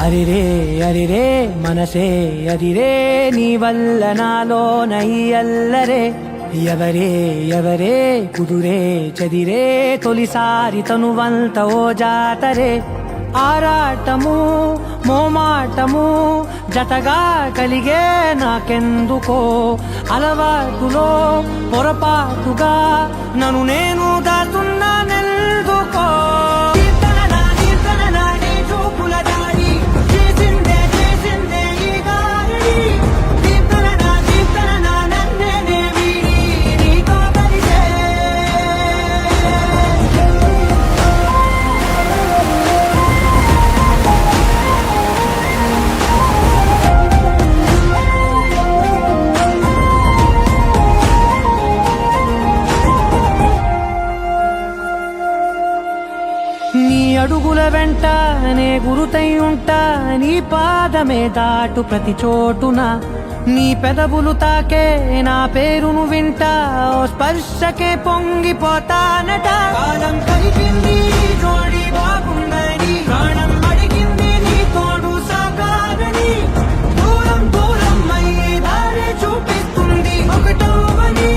అరిరే అరిరే మనసే అరిరే నీ వల్ల నాలోన ఈ అల్లరే ఎవరే ఎవరే కుదురే చదిరే తొలిసారి తనువంత ఓ జాతరే ఆరాటము మోమాటము జతగా కలిగే నాకెందుకో అలవాటులో పొరపాటుగా నన్ను నేను దాటున్నానెందుకో నీ అడుగుల వెంట నే గురుతై ఉంటా నీ పాదమే దాటు ప్రతి చోటున నీ పెదవులు తాకే నా పేరును వింటా ఓ స్పర్శకే పొంగిపోతానట కాలం కలిపింది జోడి బాగుందని ప్రాణం అడిగింది నీ తోడు సాగాలని దూరం దూరం అయ్యి దారి చూపిస్తుంది ఒకటోవని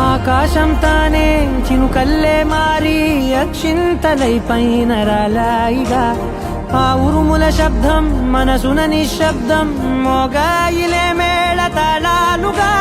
ఆకాశం తానే చినుకల్లే మారి అక్షింతలై పైన రాలాయిగా ఆ ఉరుముల శబ్దం మనసున నిశ్శబ్దం మోగాయిలే మేళ తాళాలుగా